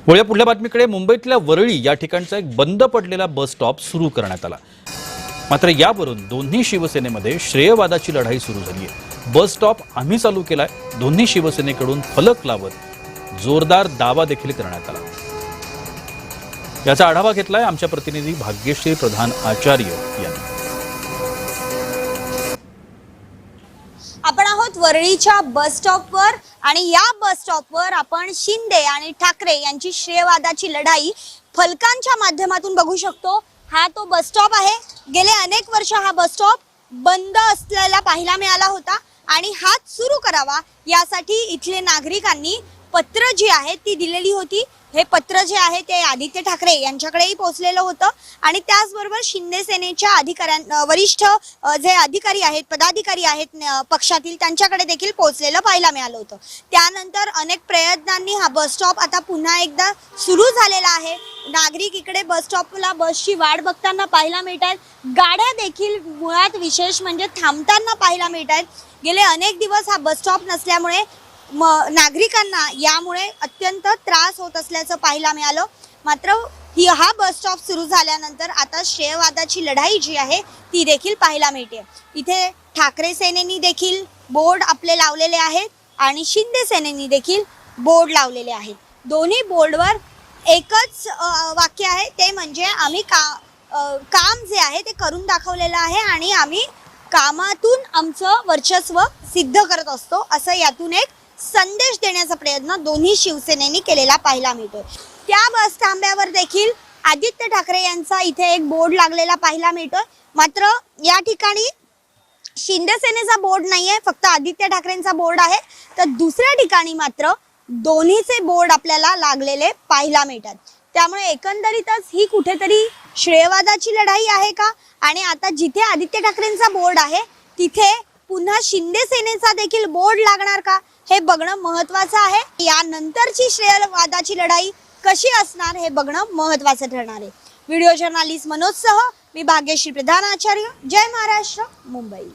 वळूया पुढल्या बातमीकडे। मुंबईतल्या वरळी या ठिकाणचा एक बंद पडलेला बस स्टॉप सुरू करण्यात आला। मात्र यावरून दोन्ही शिवसेनेमध्ये श्रेयवादाची लढाई सुरू झाली आहे। बस स्टॉप आम्ही चालू केलाय, दोन्ही शिवसेनेकडून फलक लावत जोरदार दावा देखील करण्यात आला। याचा आढावा घेतलाय आमच्या प्रतिनिधी भाग्यश्री प्रधान आचार्य यांनी। आपण आहोत वरळीच्या बस स्टॉपवर आणि या बस स्टॉपवर आपण शिंदे आणि ठाकरे यांची श्रेयवादाची लढाई फलकांच्या माध्यमातून बघू शकतो। हा तो बस स्टॉप आहे। गेले अनेक वर्ष हा बस स्टॉप बंद असलेला पाहायला मिळाला होता आणि हात सुरू करावा यासाठी इथले नागरिकांनी पत्र जी आहे ती दिलेली होती। हे पत्र जे आहे ते आदित्य ठाकरे यांच्याकडेही पोहोचलेलं होतं आणि त्याचबरोबर शिंदे सेनेच्या वरिष्ठ जे अधिकारी आहेत, पदाधिकारी आहेत पक्षातील, त्यांच्याकडे देखील पोहोचलेलं पाहायला मिळालं होतं। त्यानंतर अनेक प्रयत्नांनी हा बस स्टॉप आता पुन्हा एकदा सुरू झालेला आहे। नागरिक इकडे बस स्टॉपला बसची वाट बघताना पाहायला मिळतात। गाड्या देखील मुळात विशेष म्हणजे थांबताना पाहायला मिळतात। गेले अनेक दिवस हा बस स्टॉप नसल्यामुळे नागरिकांना यामुळे अत्यंत त्रास होत असल्याचं पाहायला मिळालं। मात्र हा बस स्टॉप सुरू झाल्यानंतर आता श्रेयवादाची लढाई जी आहे ती देखील पाहायला मिळते। इथे ठाकरे सेनेनी देखील बोर्ड आपले लावलेले आहेत आणि शिंदे सेनेनी देखील बोर्ड लावलेले आहेत। दोन्ही बोर्डवर एकच वाक्य आहे, ते म्हणजे आम्ही काम जे आहे ते करून दाखवलेलं आहे आणि आम्ही कामातून आमचं वर्चस्व सिद्ध करत असतो, असं यातून एक संदेश देण्याचा प्रयत्न दोन्ही शिवसेनेनी केलेला पाहायला मिळतोय। त्या बस थांब्यावर देखील आदित्य ठाकरे यांचा इथे एक बोर्ड लागलेला पाहायला मिळतोय। मात्र या ठिकाणी शिंदे सेनेचा बोर्ड नाहीये, फक्त आदित्य ठाकरेंचा बोर्ड आहे। तर दुसऱ्या ठिकाणी मात्र दोन्हीचे बोर्ड आपल्याला लागलेले पाहायला मिळतात। त्यामुळे एकंदरीतच ही कुठेतरी श्रेयवादाची लढाई आहे का? आणि आता जिथे आदित्य ठाकरेंचा बोर्ड आहे तिथे पुन्हा शिंदे सेनेचा देखील बोर्ड लागणार का, हे बघणं महत्त्वाचं आहे। यानंतरची श्रेयवादाची लढाई कशी असणार हे बघणं महत्त्वाचं ठरणार आहे। व्हिडिओ जर्नलिस्ट मनोज सह मी भाग्यश्री प्रधान आचार्य, जय महाराष्ट्र, मुंबई।